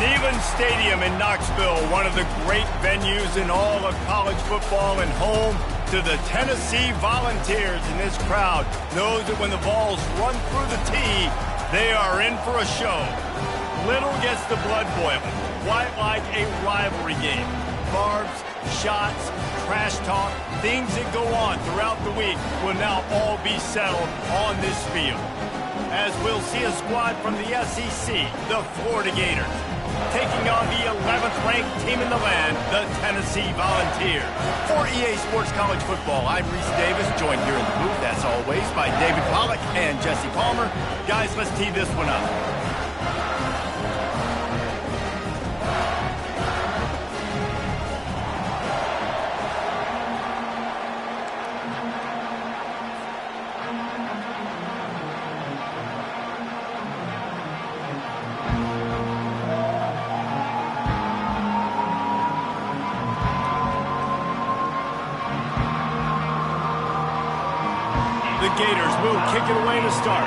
Neyland Stadium in Knoxville, one of the great venues in all of college football and home to the Tennessee Volunteers. And this crowd knows that when the balls run through the tee, they are in for a show. Little gets the blood boiling, quite like a rivalry game. Barbs, shots, trash talk, things that go on throughout the week will now all be settled on this field. As we'll see a squad from the SEC, the Florida Gators, taking on the 11th ranked team in the land, the Tennessee Volunteers. For EA Sports College Football, I'm Reese Davis, joined here in the booth, as always, by David Pollack and Jesse Palmer. Guys, let's tee this one up. The Gators will kick it away to start.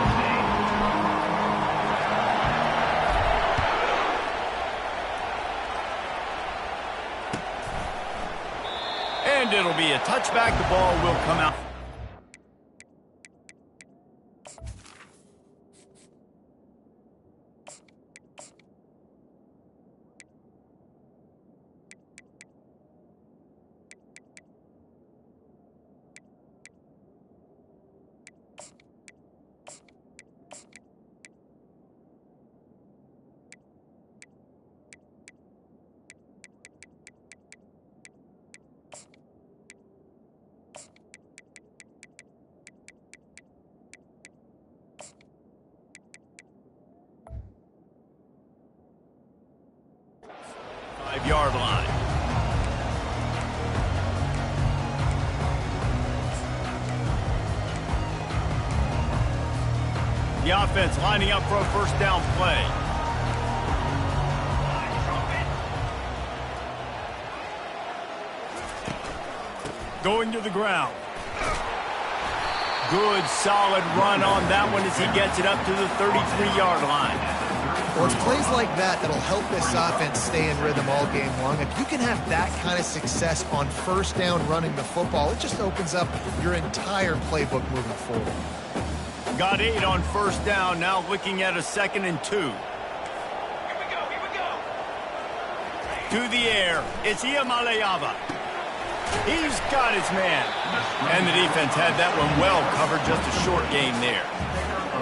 And it'll be a touchback. The ball will come out. Yard line. The offense lining up for a first down play. Going to the ground. Good, solid run on that one as he gets it up to the 33-yard line. Well, it's plays like that that'll help this offense stay in rhythm all game long. If you can have that kind of success on first down running the football, it just opens up your entire playbook moving forward. Got 8 on first down, now looking at a 2nd and 2. Here we go. To the air, it's Iamaleava. He's got his man. And the defense had that one well covered, just a short game there.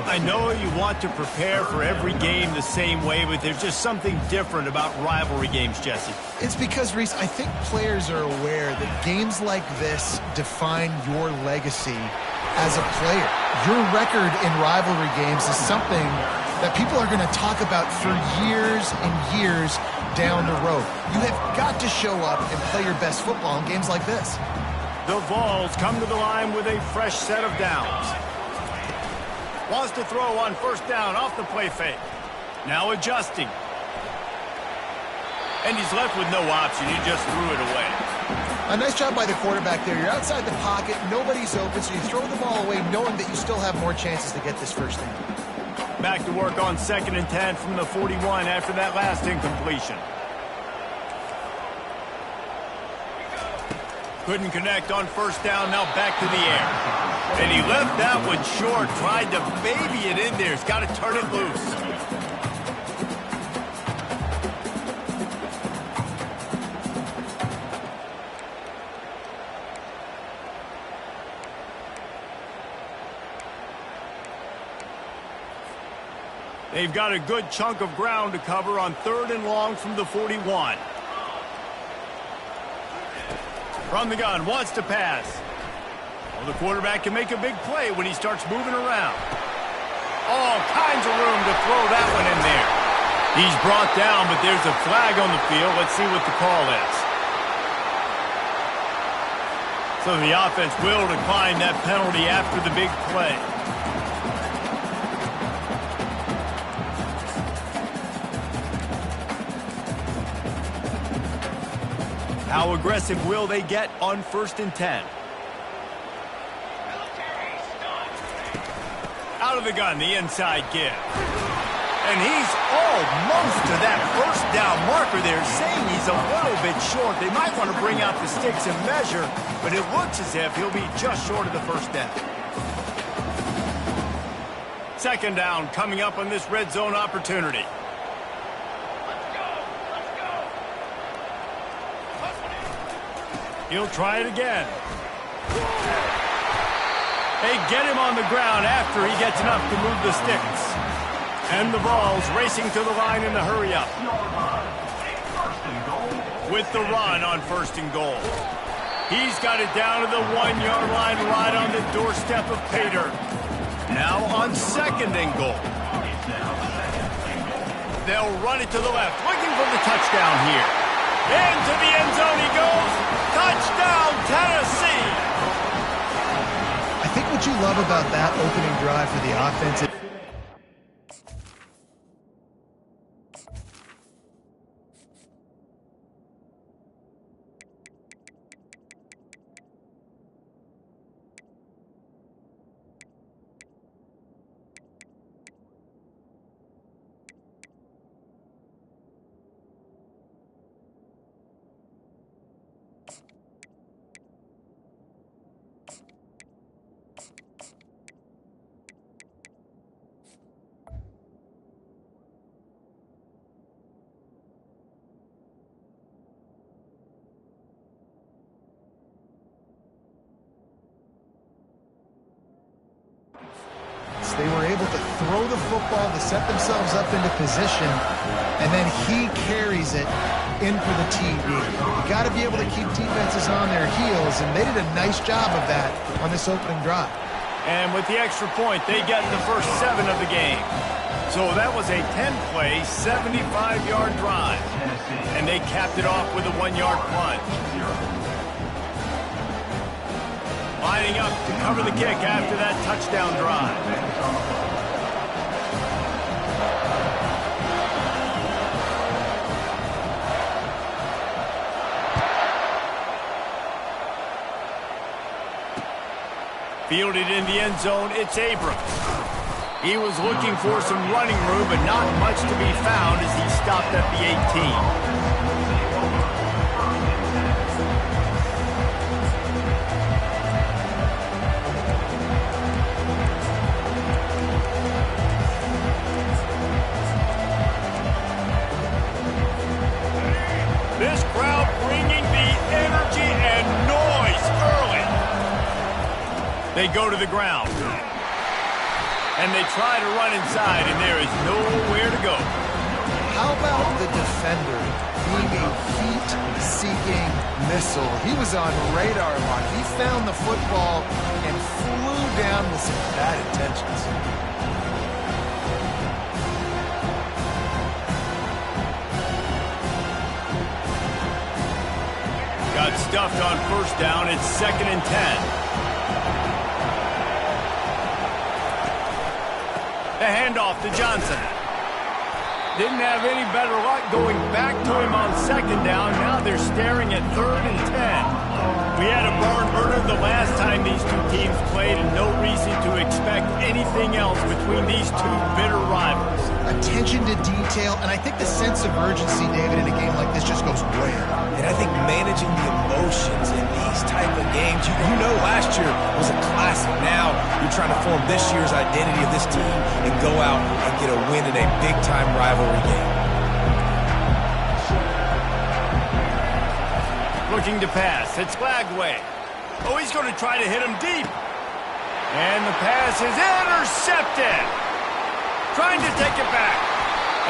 I know you want to prepare for every game the same way, but there's just something different about rivalry games, Jesse. It's because, Reese, I think players are aware that games like this define your legacy as a player. Your record in rivalry games is something that people are going to talk about for years and years down the road. You have got to show up and play your best football in games like this. The Vols come to the line with a fresh set of downs. Wants to throw on first down off the play fake. Now adjusting. And he's left with no option. He just threw it away. A nice job by the quarterback there. You're outside the pocket. Nobody's open, so you throw the ball away knowing that you still have more chances to get this first down. Back to work on 2nd and 10 from the 41 after that last incompletion. Couldn't connect on first down, now back to the air. And he left that one short, tried to baby it in there. He's got to turn it loose. They've got a good chunk of ground to cover on 3rd and long from the 41. From the gun, wants to pass. Well, the quarterback can make a big play when he starts moving around. All kinds of room to throw that one in there. He's brought down, but there's a flag on the field. Let's see what the call is. So the offense will decline that penalty after the big play. How aggressive will they get on 1st and 10? Out of the gun, the inside give. And he's almost to that first down marker there, saying he's a little bit short. They might want to bring out the sticks and measure, but it looks as if he'll be just short of the first down. Second down coming up on this red zone opportunity. He'll try it again. They get him on the ground after he gets enough to move the sticks. And the ball's racing to the line in the hurry-up. With the run on first and goal. He's got it down to the 1-yard line right on the doorstep of Pater. Now on second and goal. They'll run it to the left, looking for the touchdown here. Into the end zone he goes. Touchdown, Tennessee! I think what you love about that opening drive for the offense is they were able to throw the football to set themselves up into position, and then he carries it in for the TD. You got to be able to keep defenses on their heels, and they did a nice job of that on this opening drive. And with the extra point, they get the first 7 of the game. So that was a 10-play, 75-yard drive. And they capped it off with a 1-yard plunge. Lining up to cover the kick after that touchdown drive. Fielded in the end zone, it's Abrams. He was looking for some running room, but not much to be found as he stopped at the 18. This crowd bringing the energy and noise early. They go to the ground. And they try to run inside, and there is nowhere to go. How about the defender being a heat-seeking missile? He was on radar lock. He found the football and flew down with some bad intentions. Got stuffed on first down. It's 2nd and 10. The handoff to Johnson. Didn't have any better luck going back to him on 2nd down. Now they're staring at 3rd and 10. We had a barn burner the last time these two teams played, and no reason to expect anything else between these two bitter rivals. Attention to detail, and I think the sense of urgency, David, in a game like this just goes way up. And I think managing the emotions in these type of games, you know last year was a classic. Now you're trying to form this year's identity of this team and go out and get a win in a big-time rivalry game. Looking to pass. It's Glagway. Oh, he's going to try to hit him deep. And the pass is intercepted. Trying to take it back.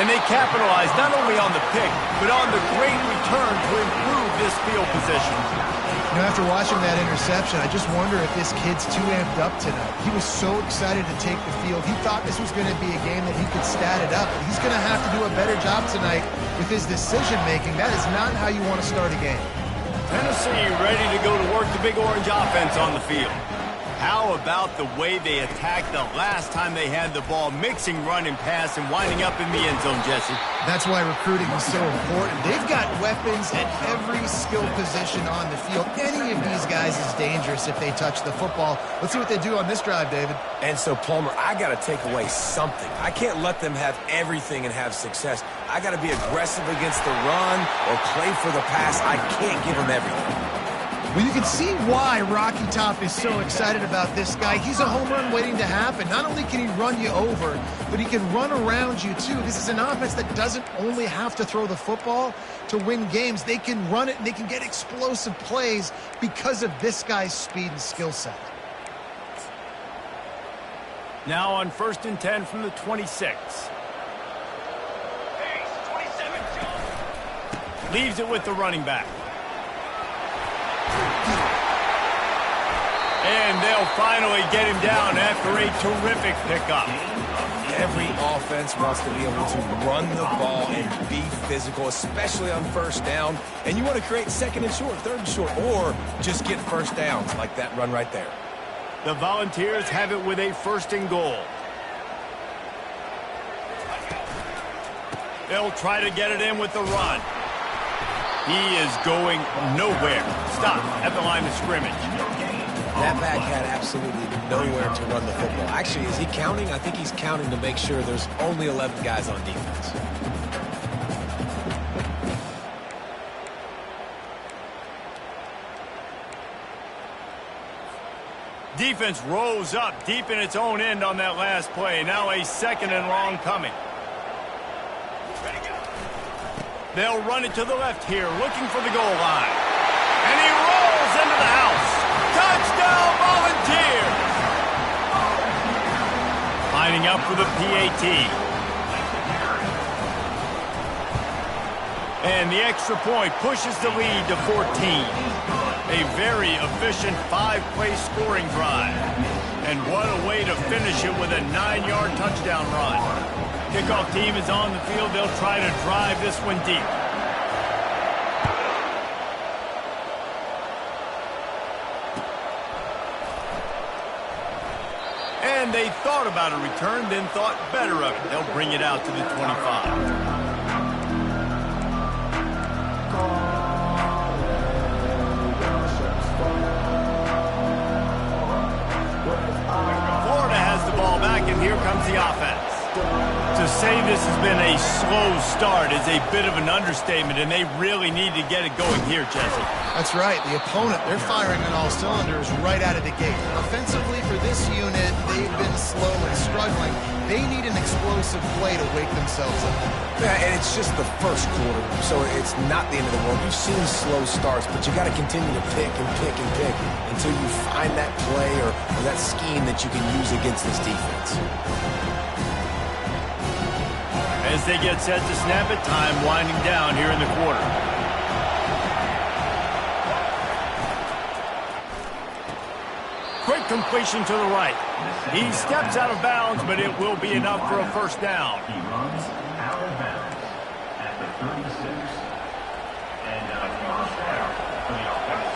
And they capitalize not only on the pick, but on the great return to improve this field position. You know, after watching that interception, I just wonder if this kid's too amped up tonight. He was so excited to take the field. He thought this was going to be a game that he could stat it up. But he's going to have to do a better job tonight with his decision-making. That is not how you want to start a game. Tennessee ready to go to work the Big Orange offense on the field. How about the way they attacked the last time they had the ball, mixing run and pass and winding up in the end zone, Jesse? That's why recruiting is so important. They've got weapons at every skill position on the field. Any of these guys is dangerous if they touch the football. Let's see what they do on this drive, David. And so, Palmer, I got to take away something. I can't let them have everything and have success. I got to be aggressive against the run or play for the pass. I can't give them everything. Well, you can see why Rocky Top is so excited about this guy. He's a home run waiting to happen. Not only can he run you over, but he can run around you, too. This is an offense that doesn't only have to throw the football to win games. They can run it, and they can get explosive plays because of this guy's speed and skill set. Now on 1st and 10 from the 26. Hey, 27, Joe. Leaves it with the running back. And they'll finally get him down after a terrific pickup. Every offense wants to be able to run the ball and be physical, especially on 1st down. And you want to create 2nd and short, 3rd and short, or just get 1st downs like that run right there. The Volunteers have it with a 1st and goal. They'll try to get it in with the run. He is going nowhere. Stop at the line of scrimmage. That back had absolutely nowhere to run the football. Actually, is he counting? I think he's counting to make sure there's only 11 guys on defense. Defense rose up deep in its own end on that last play. Now a 2nd and long coming. They'll run it to the left here, looking for the goal line. And he rolls into the house. Touchdown, Volunteers! Lining up for the PAT. And the extra point pushes the lead to 14. A very efficient 5-play scoring drive. And what a way to finish it with a 9-yard touchdown run. Kickoff team is on the field. They'll try to drive this one deep. And they thought about a return, then thought better of it. They'll bring it out to the 25. And here comes the offense. To say this has been a slow start is a bit of an understatement, and they really need to get it going here, Jesse. That's right. The opponent, they're firing on all cylinders right out of the gate. Offensively for this unit, they've been slow and struggling. They need an explosive play to wake themselves up. Yeah, and it's just the 1st quarter, so it's not the end of the world. You've seen slow starts, but you got to continue to pick and pick and pick until you find that play or that scheme that you can use against this defense. As they get set to snap it, time winding down here in the quarter. Quick completion to the right. He steps out of bounds, but it will be enough for a 1st down. He runs out of bounds at the 36. And first down for the offense.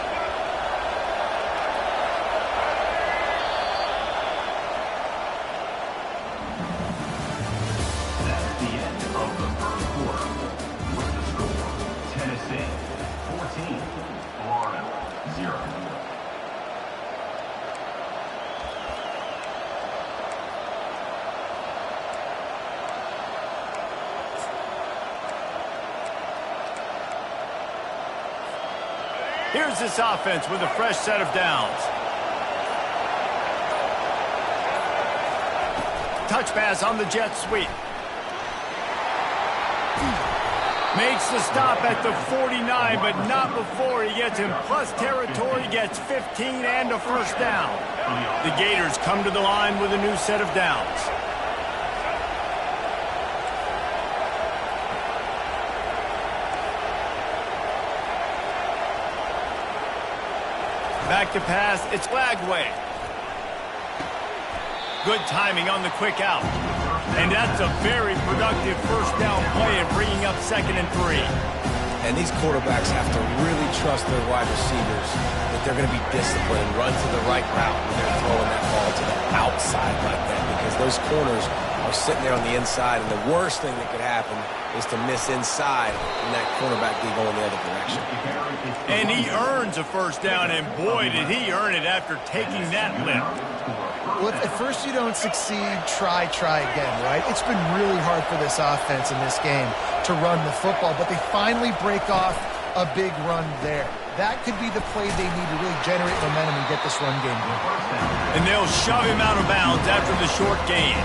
That's the end of the 1st quarter. With the score, Tennessee 14, Florida 0. Here's this offense with a fresh set of downs. Touch pass on the jet sweep. Makes the stop at the 49, but not before he gets in plus territory, gets 15 and a 1st down. The Gators come to the line with a new set of downs. Back to pass, it's Lagway. Good timing on the quick out. And that's a very productive 1st down play and bringing up 2nd and 3. And these quarterbacks have to really trust their wide receivers that they're going to be disciplined and run to the right route when they're throwing that ball to the outside like that, because those corners are sitting there on the inside, and the worst thing that could happen is to miss inside and that cornerback be going the other direction. And he earns a first down, and boy, did he earn it after taking that lift. Well, if at first you don't succeed, try again, right? It's been really hard for this offense in this game to run the football, but they finally break off a big run there. That could be the play they need to really generate momentum and get this run game going. And they'll shove him out of bounds after the short gain.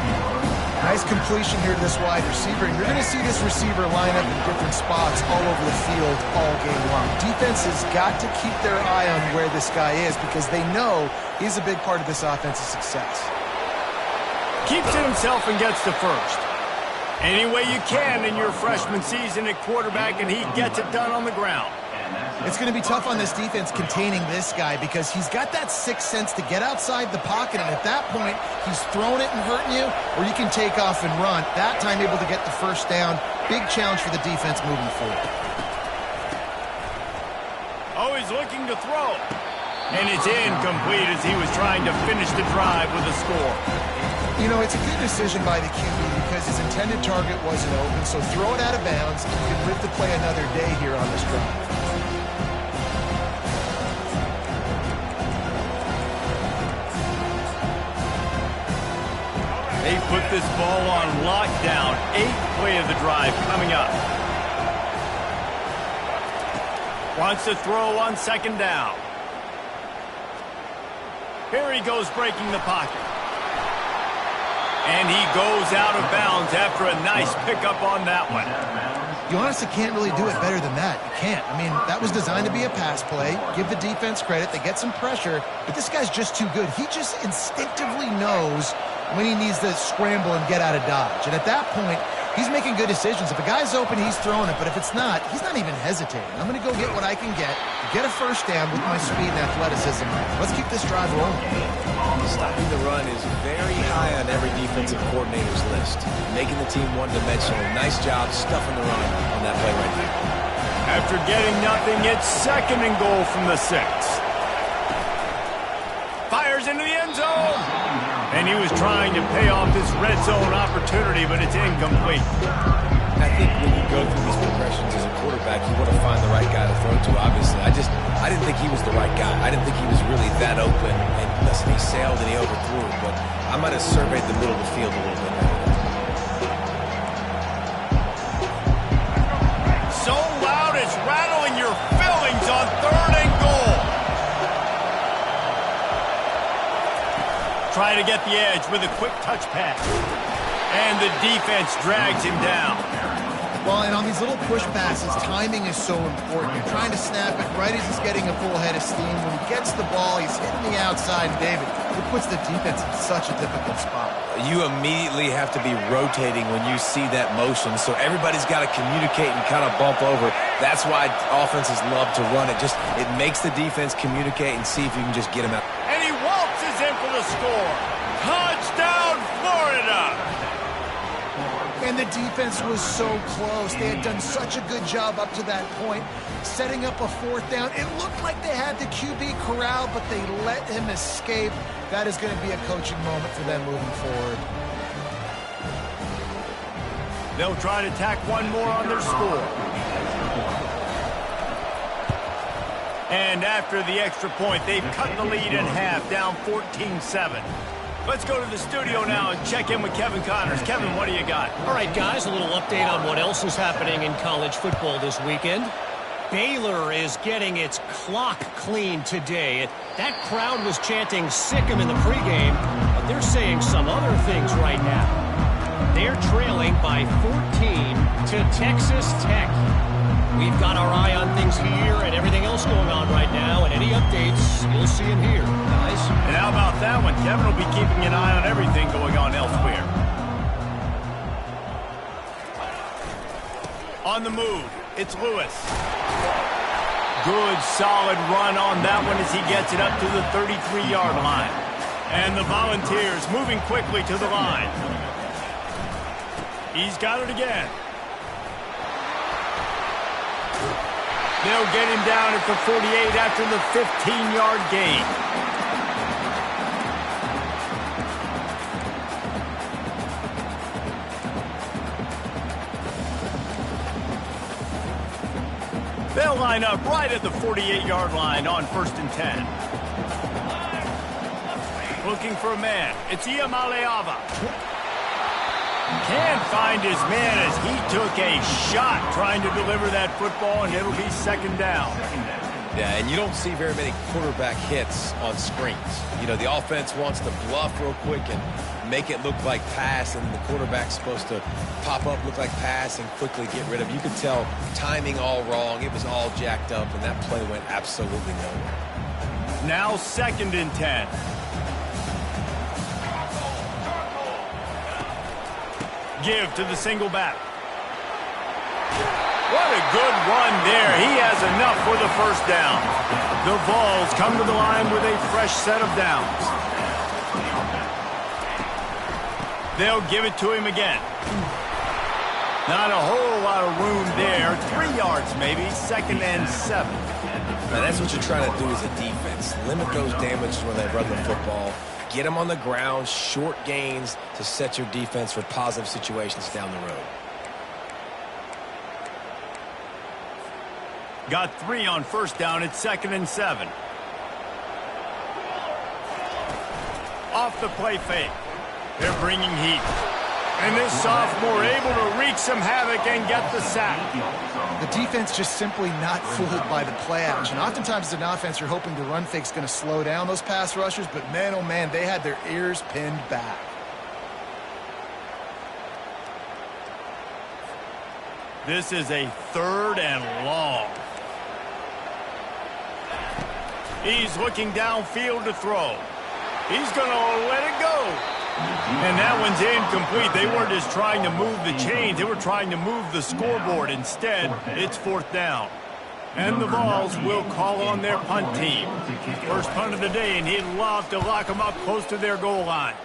Nice completion here to this wide receiver. And you're going to see this receiver line up in different spots all over the field all game long. Defense has got to keep their eye on where this guy is because they know he's a big part of this offense's success. Keeps it himself and gets the first. Any way you can in your freshman season at quarterback, and he gets it done on the ground. It's going to be tough on this defense containing this guy because he's got that sixth sense to get outside the pocket, and at that point, he's throwing it and hurting you, or you can take off and run. That time able to get the first down. Big challenge for the defense moving forward. Oh, he's looking to throw. And it's incomplete as he was trying to finish the drive with a score. You know, it's a good decision by the QB because his intended target wasn't open, so throw it out of bounds, and you can live to play another day here on this drive. They put this ball on lockdown. 8th play of the drive coming up. Wants to throw on second down. Here he goes breaking the pocket. And he goes out of bounds after a nice pickup on that one. You honestly can't really do it better than that. You can't. I mean, that was designed to be a pass play. Give the defense credit. They get some pressure, but this guy's just too good. He just instinctively knows when he needs to scramble and get out of dodge. And at that point, he's making good decisions. If a guy's open, he's throwing it. But if it's not, he's not even hesitating. I'm going to go get what I can get a first down with my speed and athleticism. Let's keep this drive rolling. Stopping the run is very high on every defensive coordinator's list. Making the team one-dimensional. Nice job stuffing the run on that play right there. After getting nothing, it's second and goal from the 6. Fires into the end zone. And he was trying to pay off this red zone opportunity, but it's incomplete. I think when you go through these progressions as a quarterback, you want to find the right guy to throw to, obviously. I didn't think he was the right guy. I didn't think he was really that open. And listen, he sailed and he overthrew it, but I might have surveyed the middle of the field a little bit better. So loud it's rattling your fillings on 3rd and goal. Try to get the edge with a quick touch pass. And the defense drags him down. Well, and on these little push passes, timing is so important. You're trying to snap it right as he's getting a full head of steam. When he gets the ball, he's hitting the outside, David. It puts the defense in such a difficult spot. You immediately have to be rotating when you see that motion, so everybody's got to communicate and kind of bump over. That's why offenses love to run it. It makes the defense communicate and see if you can just get him out. And he waltzes in for the score. Touchdown, Florida! And the defense was so close. They had done such a good job up to that point, setting up a 4th down. It looked like they had the QB corralled, but they let him escape. That is going to be a coaching moment for them moving forward. They'll try to tack one more on their score. And after the extra point, they've cut the lead in half, down 14-7. Let's go to the studio now and check in with Kevin Connors. Kevin, what do you got? All right, guys, a little update on what else is happening in college football this weekend. Baylor is getting its clock cleaned today. That crowd was chanting "sick 'em" in the pregame, but they're saying some other things right now. They're trailing by 14 to Texas Tech. We've got our eye on things here and everything else going on right now, and any updates you'll see in here, guys. And how about that one? Kevin will be keeping an eye on everything going on elsewhere. On the move, it's Lewis. Good, solid run on that one as he gets it up to the 33-yard line. And the Volunteers moving quickly to the line. He's got it again. They'll get him down at the 48 after the 15-yard gain. They'll line up right at the 48-yard line on 1st and 10. Looking for a man. It's Iamaleava. Can't find his man as he took a shot trying to deliver that football, and it'll be 2nd down. Yeah, and you don't see very many quarterback hits on screens. You know, the offense wants to bluff real quick and make it look like pass, and the quarterback's supposed to pop up, look like pass, and quickly get rid of it. You could tell timing all wrong. It was all jacked up, and that play went absolutely nowhere. Now 2nd and 10. Give to the single back. What a good run there. He has enough for the 1st down. The Vols come to the line with a fresh set of downs. They'll give it to him again. Not a whole lot of room there. 3 yards maybe. 2nd and 7. Now that's what you're trying to do as a defense. Limit those damages when they run the football. Get them on the ground, short gains to set your defense for positive situations down the road. Got 3 on 1st down. It's 2nd and 7. Off the play fake. They're bringing heat. And this sophomore able to wreak some havoc and get the sack. The defense just simply not fooled by the play action. Oftentimes as an offense, you're hoping the run fake's going to slow down those pass rushers, but man, oh man, they had their ears pinned back. This is a 3rd and long. He's looking downfield to throw. He's going to let it go. And that one's incomplete. They weren't just trying to move the chains. They were trying to move the scoreboard. Instead, it's 4th down. And the Vols will call on their punt team. First punt of the day, and he'd love to lock them up close to their goal line.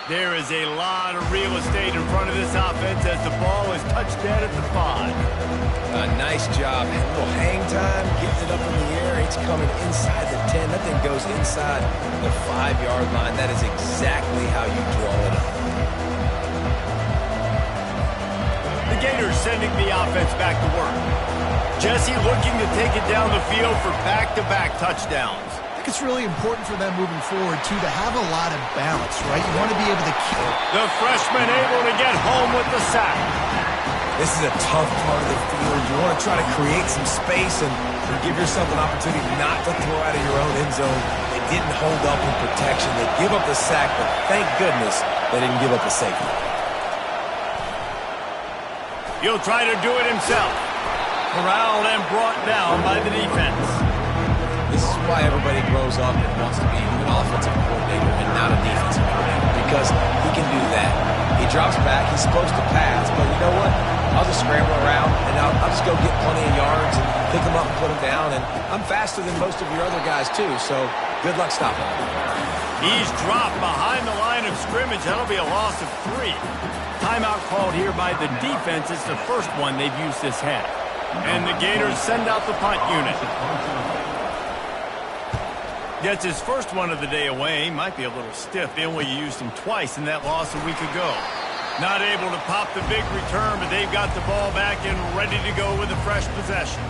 There is a lot of real estate in front of this offense as the ball is touched dead at the 5. Nice job. A little hang time, getting it up in the air. It's coming inside the 10. That thing goes inside the 5-yard line. That is exactly how you draw it up. The Gators sending the offense back to work. Jesse looking to take it down the field for back-to-back touchdowns. I think it's really important for them moving forward, too, to have a lot of balance, right? You want to be able to keep the freshman able to get home with the sack. This is a tough part of the field. You want to try to create some space and give yourself an opportunity not to throw out of your own end zone. They didn't hold up in protection. They give up the sack, but thank goodness they didn't give up a safety. He'll try to do it himself. Corralled and brought down by the defense. This is why everybody grows up and wants to be an offensive coordinator and not a defensive coordinator, because he can do that. He drops back. He's supposed to pass, but you know what? I'll just scramble around, and I'll just go get plenty of yards and pick them up and put them down, and I'm faster than most of your other guys, too, so good luck stopping him. He's dropped behind the line of scrimmage. That'll be a loss of 3. Timeout called here by the defense. It's the first one they've used this half. And the Gators send out the punt unit. Gets his first one of the day away. Might be a little stiff. They only used him twice in that loss a week ago. Not able to pop the big return, but they've got the ball back and ready to go with a fresh possession.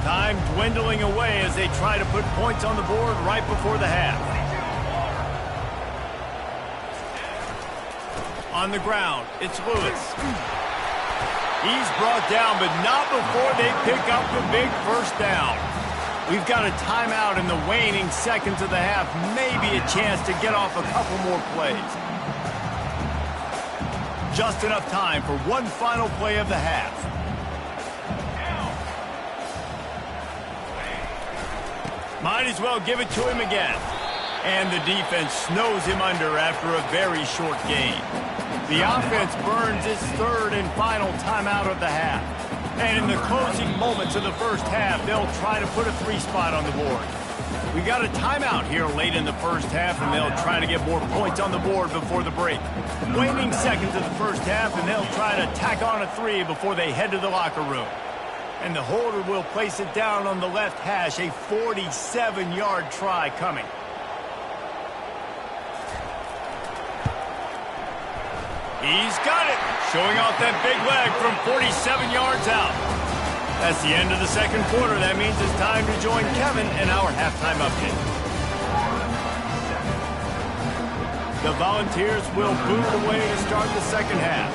Time dwindling away as they try to put points on the board right before the half. On the ground, it's Lewis. He's brought down, but not before they pick up the big first down. We've got a timeout in the waning seconds of the half. Maybe a chance to get off a couple more plays. Just enough time for one final play of the half. Might as well give it to him again. And the defense snows him under after a very short game. The offense burns its third and final timeout of the half. And in the closing moments of the first half, they'll try to put a 3 spot on the board. We got a timeout here late in the first half, and they'll try to get more points on the board before the break. Waning seconds of the first half, and they'll try to tack on a 3 before they head to the locker room. And the holder will place it down on the left hash, a 47-yard try coming. He's got it, showing off that big leg from 47 yards out. That's the end of the second quarter. That means it's time to join Kevin in our halftime update. The Volunteers will boot it away to start the second half.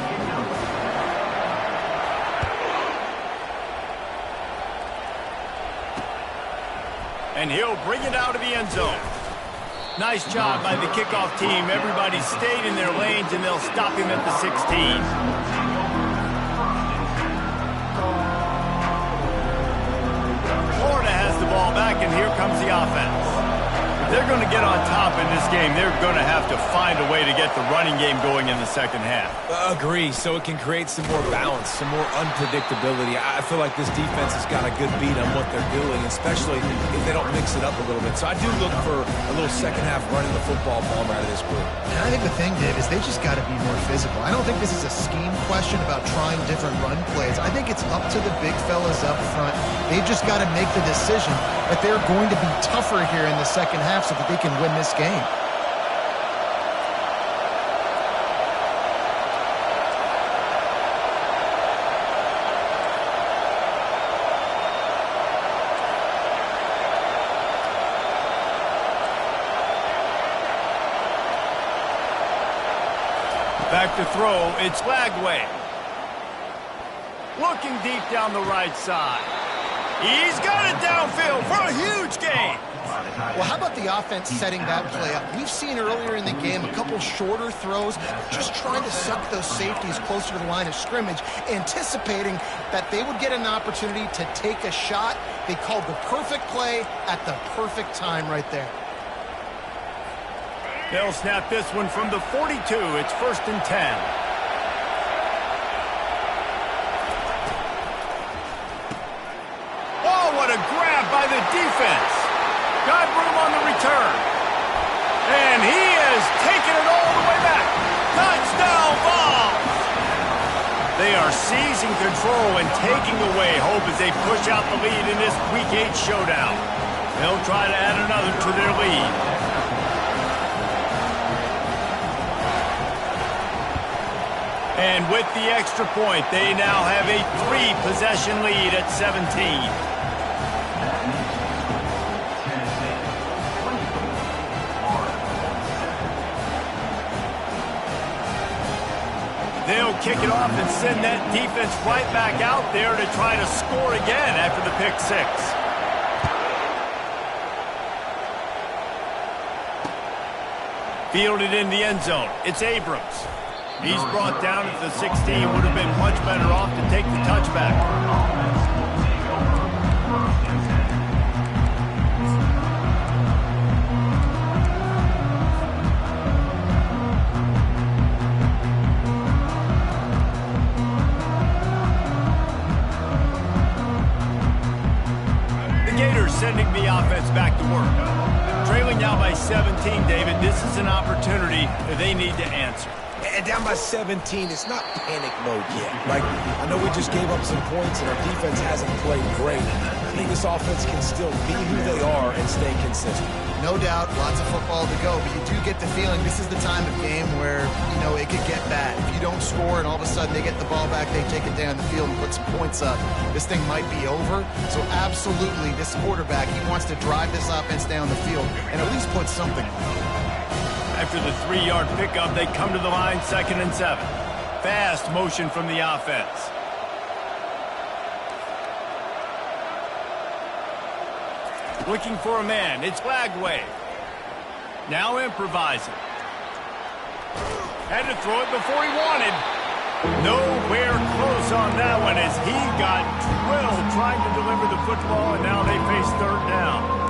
And he'll bring it out of the end zone. Nice job by the kickoff team. Everybody stayed in their lanes, and they'll stop him at the 16. Florida has the ball back, and here comes the offense. If they're going to get on top in this game, they're going to have to find a way to get the running game going in the second half. Agree, so it can create some more balance, some more unpredictability. I feel like this defense has got a good beat on what they're doing, especially if they don't mix it up a little bit. So I do look for a little second half running the football ball out of this group. And I think the thing, Dave, is they just got to be more physical. I don't think this is a scheme question about trying different run plays. I think it's up to the big fellas up front. They've just got to make the decision that they're going to be tougher here in the second half so that they can win this game. Back to throw, it's Lagway. Looking deep down the right side. He's got it downfield for a huge gain. Well, how about the offense setting that play up? We've seen earlier in the game a couple shorter throws, just trying to suck those safeties closer to the line of scrimmage, anticipating that they would get an opportunity to take a shot. They called the perfect play at the perfect time right there. They'll snap this one from the 42. It's 1st and 10. Oh, what a grab by the defense. Got room on the return. And he has taken it all the way back. Touchdown ball. They are seizing control and taking away hope as they push out the lead in this Week 8 showdown. They'll try to add another to their lead. And with the extra point, they now have a 3-possession lead at 17. They'll kick it off and send that defense right back out there to try to score again after the pick 6. Fielded in the end zone. It's Abrams. He's brought down at the 16. Would have been much better off to take the touchback. The Gators sending the offense back to work. Trailing now by 17, David. This is an opportunity they need to answer. And down by 17, it's not panic mode yet. Like, I know we just gave up some points and our defense hasn't played great. I think this offense can still be who they are and stay consistent. No doubt, lots of football to go, but you do get the feeling this is the time of game where, you know, it could get bad. If you don't score and all of a sudden they get the ball back, they take it down the field and put some points up, this thing might be over. So absolutely, this quarterback, he wants to drive this offense down the field and at least put something on. After the 3-yard pickup, they come to the line, 2nd and 7. Fast motion from the offense. Looking for a man. It's Lagway. Now improvising. Had to throw it before he wanted. Nowhere close on that one as he got drilled trying to deliver the football, and now they face 3rd down.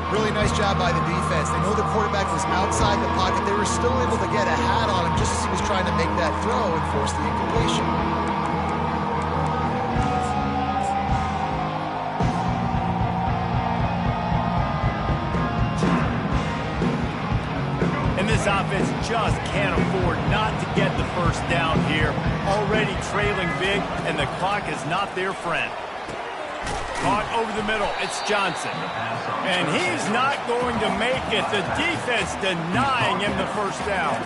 Really nice job by the defense. They know the quarterback was outside the pocket. They were still able to get a hat on him just as he was trying to make that throw and force the incompletion. And this offense just can't afford not to get the first down here. Already trailing big, and the clock is not their friend. Caught over the middle. It's Johnson. And he's not going to make it. The defense denying him the first down.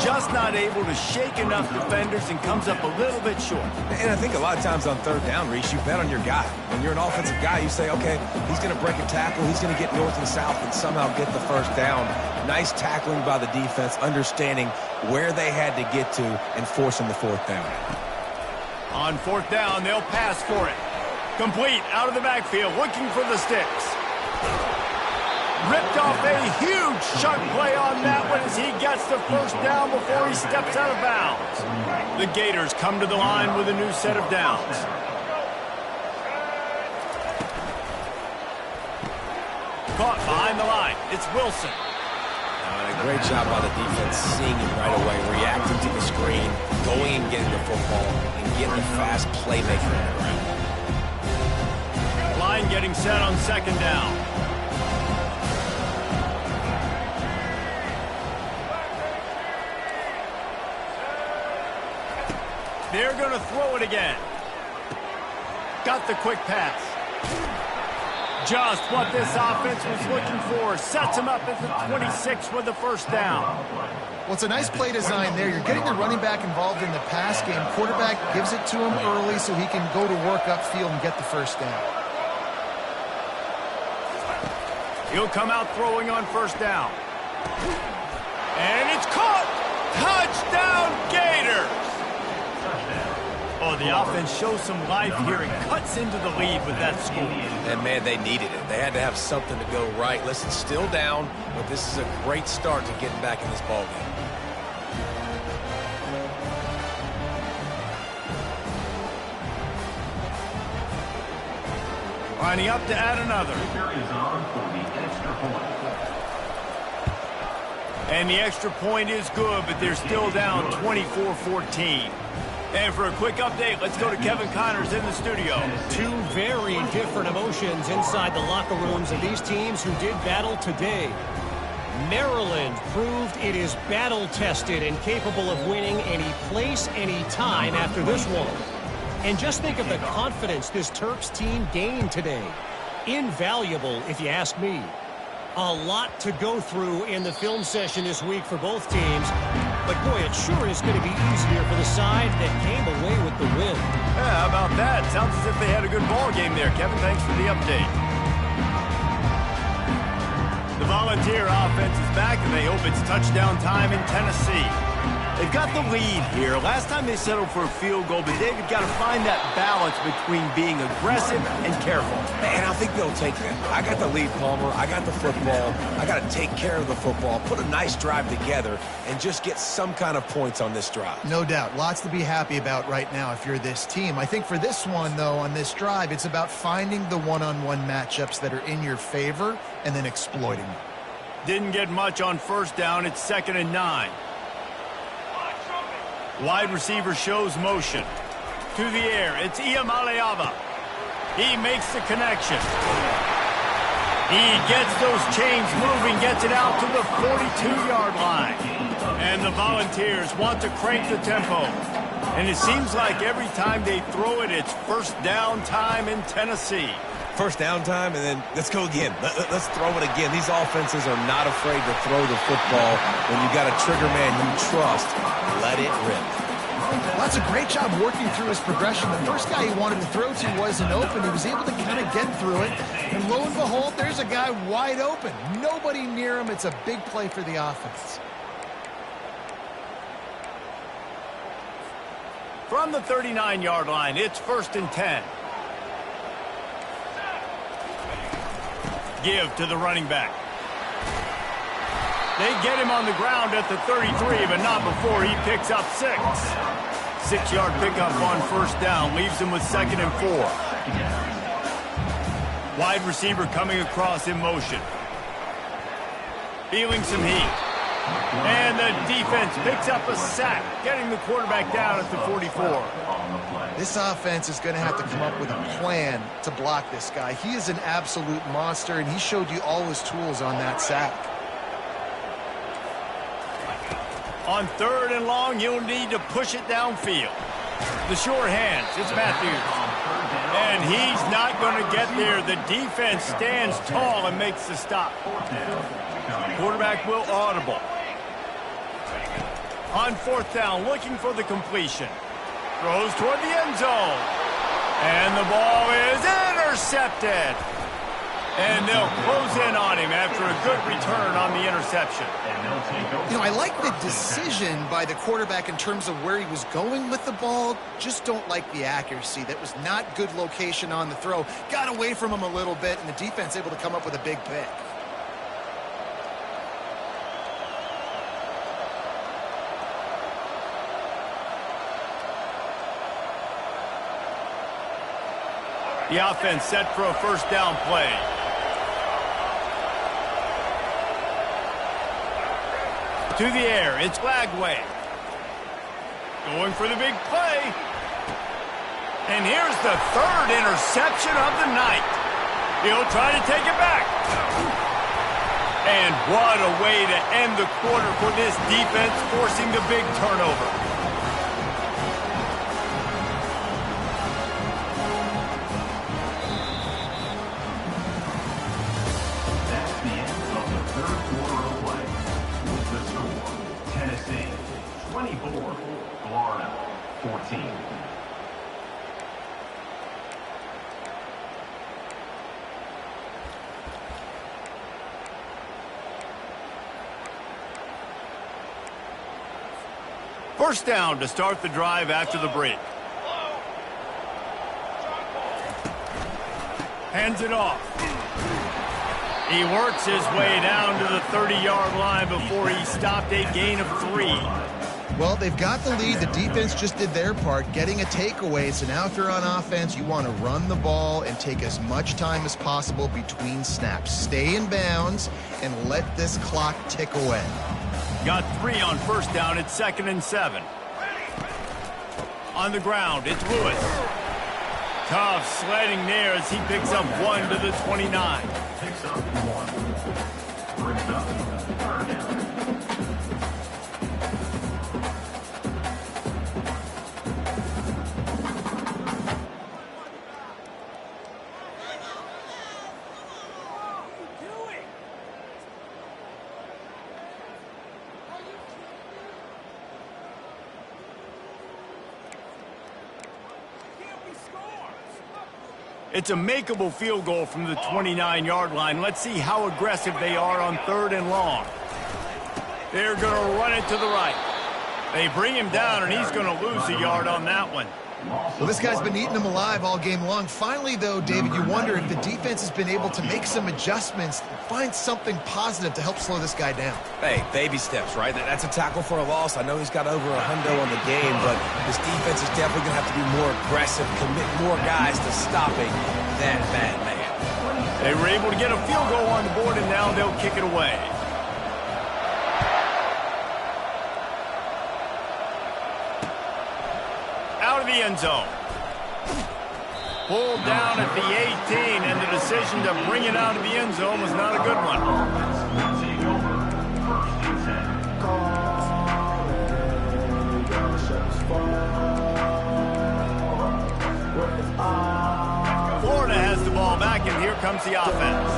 Just not able to shake enough defenders and comes up a little bit short. And I think a lot of times on third down, Reese, you bet on your guy. When you're an offensive guy, you say, okay, he's going to break a tackle. He's going to get north and south and somehow get the first down. Nice tackling by the defense, understanding where they had to get to and forcing the fourth down. On fourth down, they'll pass for it. Complete out of the backfield, looking for the sticks. Ripped off a huge chunk play on that one as he gets the first down before he steps out of bounds. The Gators come to the line with a new set of downs. Caught behind the line. It's Wilson. A great job by the defense, seeing him right away, reacting to the screen, going and getting the football, and getting a fast playmaker on the ground. Line getting set on second down. They're going to throw it again. Got the quick pass. Just what this offense was looking for. Sets him up at the 26 with the first down. Well, it's a nice play design there. You're getting the running back involved in the pass game. Quarterback gives it to him early so he can go to work upfield and get the first down. He'll come out throwing on first down. And it's caught! Touchdown, Gators! Oh, the offense shows some life here and cuts into the lead with that score. And, man, they needed it. They had to have something to go right. Listen, still down, but this is a great start to getting back in this ballgame. Lining up to add another. Is on for the extra point. And the extra point is good, but they're still down 24-14. And for a quick update, let's go to Kevin Connors in the studio. Two very different emotions inside the locker rooms of these teams who did battle today. Maryland proved it is battle-tested and capable of winning any place, any time after this one. And just think of the confidence this Terps team gained today. Invaluable, if you ask me. A lot to go through in the film session this week for both teams. But, boy, it sure is going to be easier for the side that came away with the win. Yeah, how about that? Sounds as if they had a good ball game there. Kevin, thanks for the update. The Volunteer offense is back, and they hope it's touchdown time in Tennessee. They've got the lead here. Last time they settled for a field goal, but David got to find that balance between being aggressive and careful. And I think they'll take that. I got the lead, Palmer. I got the football. I got to take care of the football, put a nice drive together, and just get some kind of points on this drive. No doubt. Lots to be happy about right now if you're this team. I think for this one, though, on this drive, it's about finding the one-on-one matchups that are in your favor and then exploiting them. Didn't get much on first down. It's 2nd and 9. Wide receiver shows motion. To the air, it's Iamaleava. He makes the connection. He gets those chains moving, gets it out to the 42-yard line. And the Volunteers want to crank the tempo. And it seems like every time they throw it, it's first down time in Tennessee. First down time, and then let's go again. Let's throw it again. These offenses are not afraid to throw the football. When you got a trigger man you trust, let it rip. Well, that's a great job working through his progression. The first guy he wanted to throw to wasn't open. He was able to kind of get through it. And lo and behold, there's a guy wide open. Nobody near him. It's a big play for the offense. From the 39-yard line, it's 1st and 10. Give to the running back. They get him on the ground at the 33, but not before he picks up 6. 6-yard pickup on first down, leaves him with 2nd and 4. Wide receiver coming across in motion. Feeling some heat. And the defense picks up a sack, getting the quarterback down at the 44. This offense is going to have to come up with a plan to block this guy. He is an absolute monster, and he showed you all his tools on that sack. On 3rd and long, you'll need to push it downfield. The short hands, it's Matthews. And he's not going to get there. The defense stands tall and makes the stop. Quarterback will audible. On 4th down, looking for the completion. Throws toward the end zone. And the ball is intercepted. And they'll close in on him after a good return on the interception. You know, I like the decision by the quarterback in terms of where he was going with the ball. Just don't like the accuracy. That was not good location on the throw. Got away from him a little bit, and the defense able to come up with a big pick. The offense set for a 1st down play. To the air, it's Lagway. Going for the big play. And here's the 3rd interception of the night. He'll try to take it back. And what a way to end the quarter for this defense, forcing the big turnover. That's the end of the 3rd quarter of play. With the score, Tennessee 24, Florida 14. First down to start the drive after the break. Hands it off. He works his way down to the 30-yard line before he stopped a gain of 3. Well, they've got the lead. The defense just did their part, getting a takeaway. So now if you're on offense, you want to run the ball and take as much time as possible between snaps. Stay in bounds and let this clock tick away. Got 3 on 1st down. It's 2nd and 7. On the ground, it's Lewis. Tough sledding there as he picks up 1 to the 29. Picks up 1. Brings up 3rd down. It's a makeable field goal from the 29-yard line. Let's see how aggressive they are on 3rd and long. They're going to run it to the right. They bring him down, and he's going to lose a yard on that one. Well, this guy's been eating them alive all game long. Finally, though, David, you wonder if the defense has been able to make some adjustments, find something positive to help slow this guy down. Hey, baby steps, right? That's a tackle for a loss. I know he's got over $100 on the game, but this defense is definitely going to have to be more aggressive, commit more guys to stopping that bad man. They were able to get a field goal on the board, and now they'll kick it away. Out of the end zone. Pulled down at the 18, and the decision to bring it out of the end zone was not a good one. Take over 1st and 10. Florida has the ball back, and here comes the offense.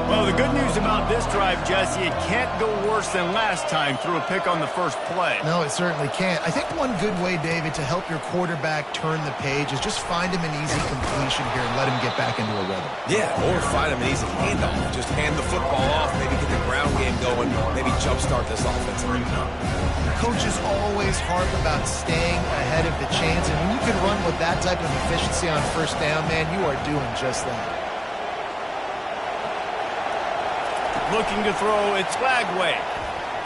Well, the good news about this drive, Jesse, it can't go worse than last time through a pick on the first play. No, it certainly can't. I think one good way, David, to help your quarterback turn the page is just find him an easy completion here and let him get back into a rhythm. Yeah, or find him an easy handoff. Just hand the football off, maybe get the ground game going, maybe jumpstart this offense. Coaches always harp about staying ahead of the chance, and when you can run with that type of efficiency on 1st down, man, you are doing just that. Looking to throw, it's Lagway.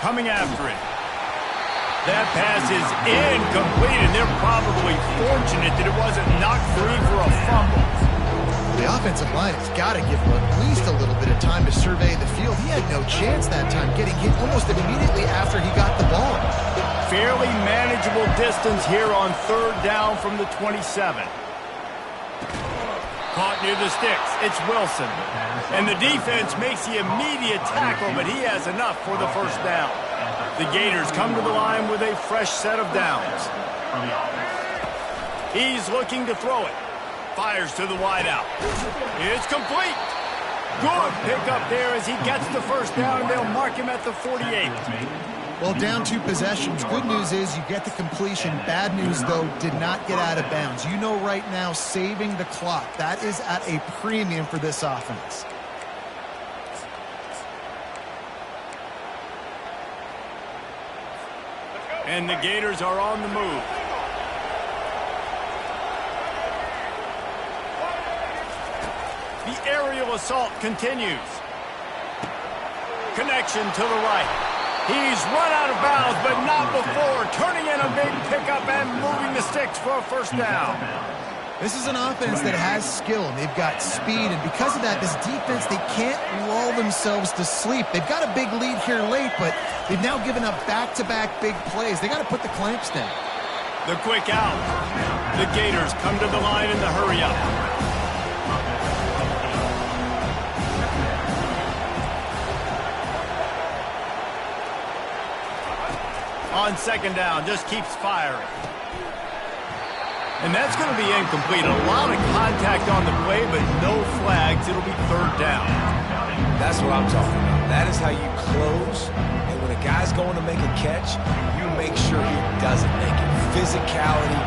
Coming after it. That pass is incomplete, and they're probably fortunate that it wasn't knocked free for a fumble. The offensive line has got to give him at least a little bit of time to survey the field. He had no chance that time, getting hit almost immediately after he got the ball. Fairly manageable distance here on 3rd down from the 27. Caught near the sticks. It's Wilson. And the defense makes the immediate tackle, but he has enough for the 1st down. The Gators come to the line with a fresh set of downs. He's looking to throw it. Fires to the wideout. It's complete. Good pickup there as he gets the first down, and they'll mark him at the 48. Well, down 2 possessions. Good news is you get the completion. Bad news, though, did not get out of bounds. You know right now, saving the clock. That is at a premium for this offense. And the Gators are on the move. The aerial assault continues. Connection to the right. He's run out of bounds, but not before turning in a big pickup and moving the sticks for a first down. This is an offense that has skill, and they've got speed, and because of that, this defense, they can't lull themselves to sleep. They've got a big lead here late, but they've now given up back-to-back big plays. They got to put the clamps down. The quick out. The Gators come to the line in the hurry-up. On second down, just keeps firing. And that's going to be incomplete. A lot of contact on the play, but no flags. It'll be third down. That's what I'm talking about. That is how you close. And when a guy's going to make a catch, you make sure he doesn't make it. Physicality,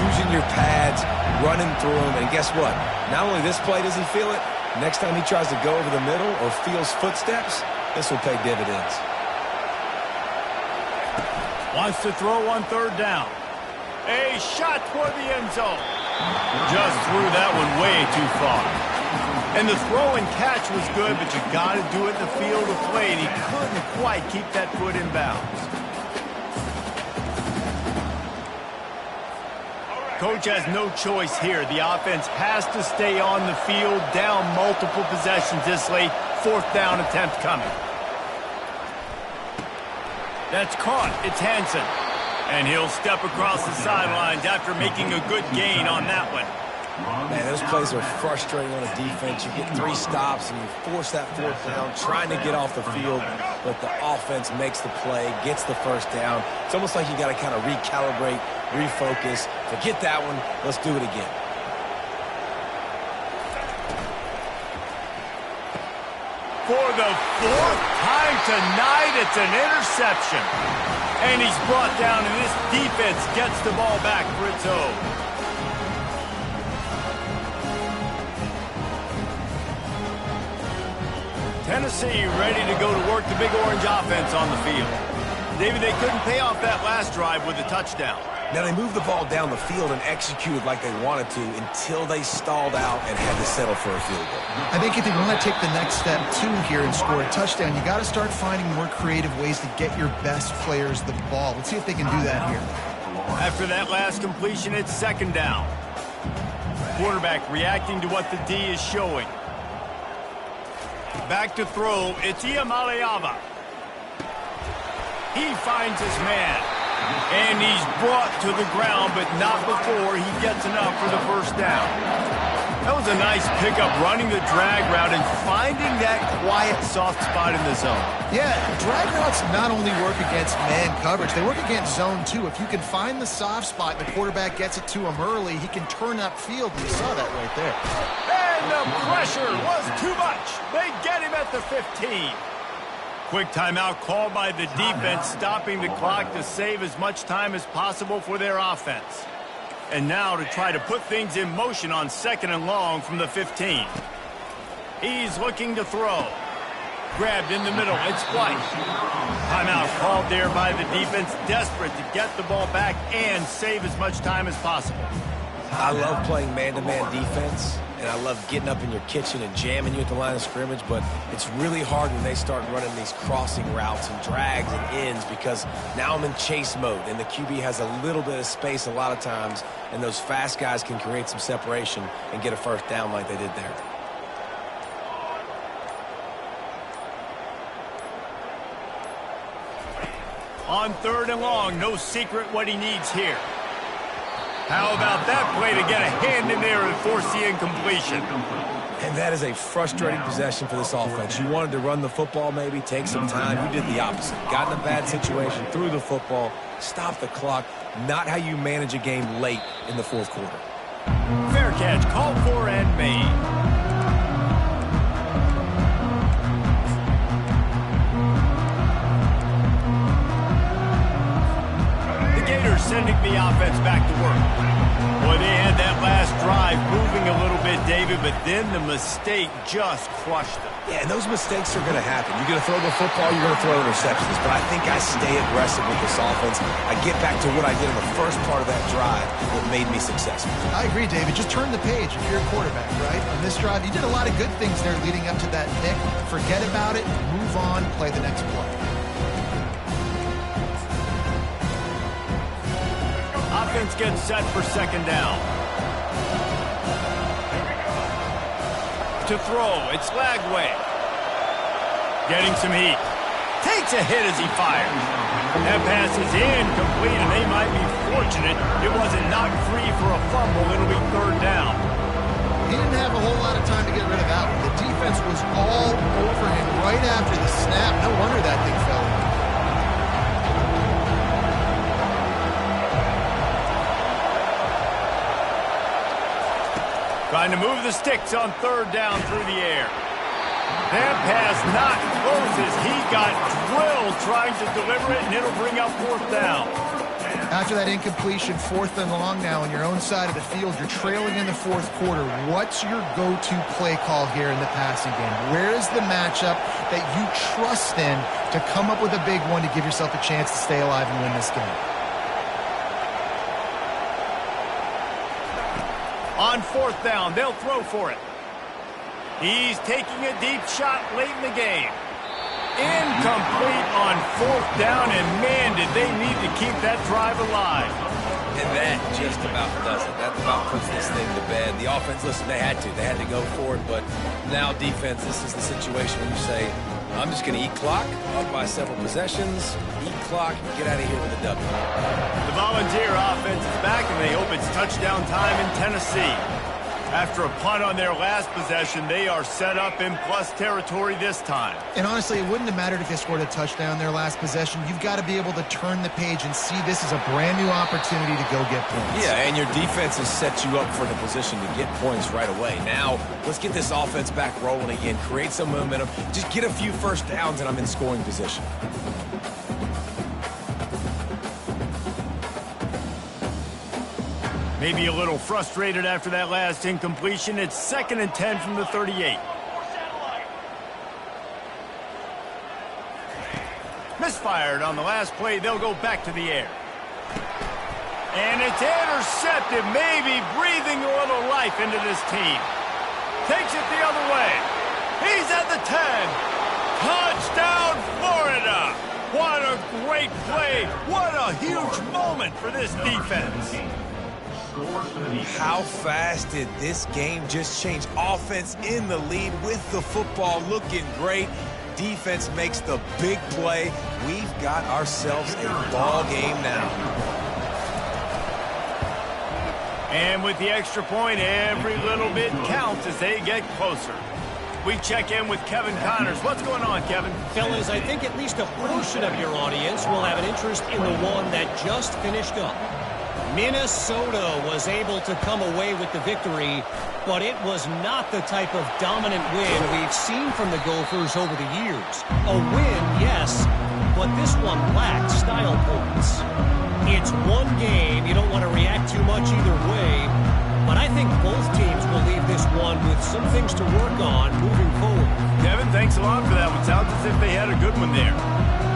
using your pads, running through them. And guess what? Not only this play does he feel it, next time he tries to go over the middle or feels footsteps, this will pay dividends. Wants to throw on third down. A shot toward the end zone. Just threw that one way too far. And the throw and catch was good, but you got to do it in the field of play, and he couldn't quite keep that foot in bounds. Coach has no choice here. The offense has to stay on the field, down multiple possessions this late. Fourth down attempt coming. That's caught. It's Hansen. And he'll step across the sidelines after making a good gain on that one. Man, those plays are frustrating on a defense. You get 3 stops and you force that fourth down, trying to get off the field, but the offense makes the play, gets the first down. It's almost like you got to kind of recalibrate, refocus. Forget that one. Let's do it again. For the 4th time tonight, it's an interception. And he's brought down, and this defense gets the ball back for its own. Tennessee ready to go to work the Big Orange offense on the field. David, they couldn't pay off that last drive with a touchdown. Now, they moved the ball down the field and executed like they wanted to until they stalled out and had to settle for a field goal. I think if they want to take the next step, too, here and score a touchdown, you got to start finding more creative ways to get your best players the ball. Let's see if they can do that here. After that last completion, it's second down. Quarterback reacting to what the D is showing. Back to throw, it's Iamaleava. He finds his man. And he's brought to the ground, but not before he gets enough for the first down. That was a nice pickup, running the drag route and finding that quiet, soft spot in the zone. Yeah, drag routes not only work against man coverage, they work against zone too. If you can find the soft spot and the quarterback gets it to him early, he can turn upfield, and you saw that right there. And the pressure was too much. They get him at the 15. Quick timeout called by the defense, stopping the clock to save as much time as possible for their offense. And now to try to put things in motion on second and long from the 15. He's looking to throw. Grabbed in the middle. It's White. Timeout called there by the defense, desperate to get the ball back and save as much time as possible. I love playing man-to-man defense, and I love getting up in your kitchen and jamming you at the line of scrimmage, but it's really hard when they start running these crossing routes and drags and ends because now I'm in chase mode, and the QB has a little bit of space a lot of times, and those fast guys can create some separation and get a first down like they did there. On third and long, no secret what he needs here. How about that play to get a hand in there and force the incompletion? And that is a frustrating possession for this offense. You wanted to run the football, maybe take some time. You did the opposite. Got in a bad situation, threw the football, stopped the clock. Not how you manage a game late in the fourth quarter. Fair catch, called for and made. The Gators sending the offense back to work. Boy, they had that last drive moving a little bit, David, but then the mistake just crushed them. Yeah, and those mistakes are going to happen. You're going to throw the football, you're going to throw interceptions. But I think I stay aggressive with this offense. I get back to what I did in the first part of that drive that made me successful. I agree, David. Just turn the page if you're a quarterback, right? On this drive, you did a lot of good things there leading up to that pick. Forget about it, move on, play the next play. Offense gets set for second down. To throw, it's Lagway. Getting some heat. Takes a hit as he fires. That pass is incomplete, and they might be fortunate it wasn't knocked free for a fumble. It'll be third down. He didn't have a whole lot of time to get rid of that one. The defense was all over him right after the snap. No wonder that thing fell in. Trying to move the sticks on third down through the air. That pass not close as he got drilled trying to deliver it, and it'll bring up fourth down. After that incompletion, fourth and long now on your own side of the field, you're trailing in the fourth quarter. What's your go-to play call here in the passing game? Where is the matchup that you trust in to come up with a big one to give yourself a chance to stay alive and win this game? On fourth down, they'll throw for it. He's taking a deep shot late in the game. Incomplete on fourth down, and man, did they need to keep that drive alive. And that just about does it. That about puts this thing to bed. The offense, listen, they had to go for it, but now defense, this is the situation where you say, I'm just going to eat clock, up by several possessions, eat clock, and get out of here with a W. The Volunteer offense is back, and they hope it's touchdown time in Tennessee. After a punt on their last possession, they are set up in plus territory this time. And honestly, it wouldn't have mattered if they scored a touchdown their last possession. You've got to be able to turn the page and see this as a brand new opportunity to go get points. Yeah, and your defense has set you up for the position to get points right away. Now, let's get this offense back rolling again, create some momentum, just get a few first downs, and I'm in scoring position. Maybe a little frustrated after that last incompletion. It's 2nd and 10 from the 38. Misfired on the last play. They'll go back to the air. And it's intercepted, maybe breathing a little life into this team. Takes it the other way. He's at the 10. Touchdown, Florida. What a great play. What a huge moment for this defense. How fast did this game just change? Offense in the lead with the football, looking great. Defense makes the big play. We've got ourselves a ball game now. And with the extra point, every little bit counts as they get closer. We check in with Kevin Connors. What's going on, Kevin? Fellas, I think at least a portion of your audience will have an interest in the one that just finished up. Minnesota was able to come away with the victory, but it was not the type of dominant win we've seen from the Gophers over the years. A win, yes, but this one lacked style points. It's one game. You don't want to react too much either way, but I think both teams will leave this one with some things to work on moving forward. Kevin, thanks a lot for that one. Sounds as if they had a good one there.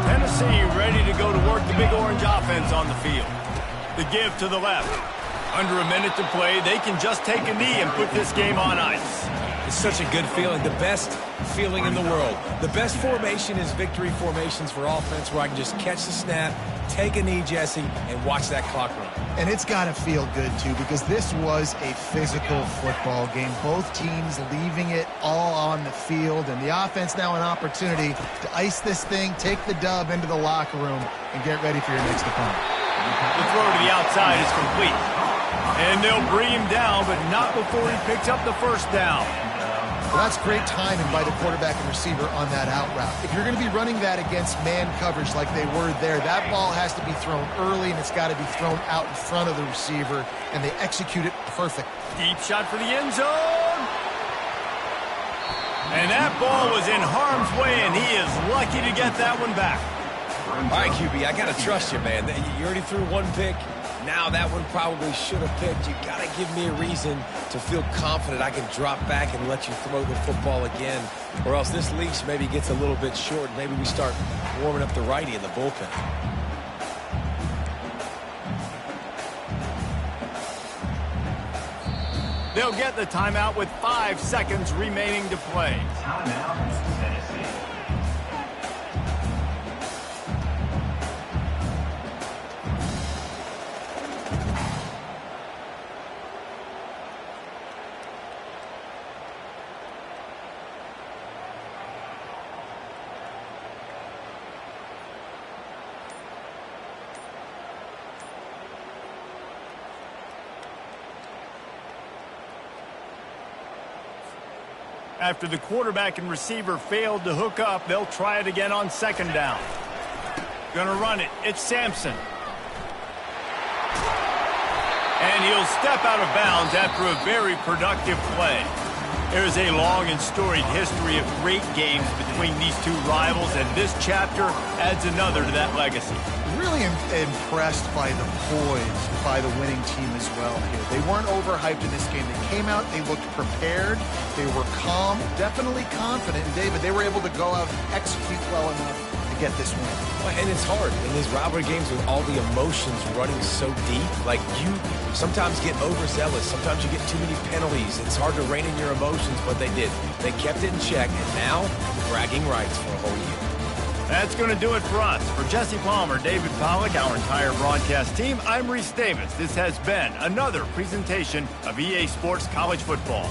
Tennessee ready to go to work the Big Orange offense on the field. The give to the left. Under a minute to play, they can just take a knee and put this game on ice. It's such a good feeling, the best feeling in the world. The best formation is victory formations for offense where I can just catch the snap, take a knee, Jesse, and watch that clock run. And it's got to feel good, too, because this was a physical football game. Both teams leaving it all on the field, and the offense now an opportunity to ice this thing, take the dub into the locker room, and get ready for your next opponent. The throw to the outside is complete. And they'll bring him down, but not before he picks up the first down. Well, that's great timing by the quarterback and receiver on that out route. If you're going to be running that against man coverage like they were there, that ball has to be thrown early, and it's got to be thrown out in front of the receiver, and they execute it perfect. Deep shot for the end zone. And that ball was in harm's way, and he is lucky to get that one back. All right, QB, I got to trust you, man. You already threw one pick. Now that one probably should have picked. You got to give me a reason to feel confident I can drop back and let you throw the football again. Or else this leash maybe gets a little bit short. Maybe we start warming up the righty in the bullpen. They'll get the timeout with 5 seconds remaining to play. Timeout, Tennessee. After the quarterback and receiver failed to hook up, they'll try it again on second down. Gonna run it. It's Sampson. And he'll step out of bounds after a very productive play. There's a long and storied history of great games between these two rivals, and this chapter adds another to that legacy. Really impressed by the poise by the winning team as well here. They weren't overhyped in this game. They came out, they looked prepared, they were calm, definitely confident. And David, they were able to go out and execute well enough to get this win. And it's hard in these rivalry games with all the emotions running so deep. Like, you sometimes get overzealous. Sometimes you get too many penalties. It's hard to rein in your emotions, but they did. They kept it in check, and now bragging rights for a whole year. That's going to do it for us. For Jesse Palmer, David Pollack, our entire broadcast team, I'm Reese Davis. This has been another presentation of EA Sports College Football.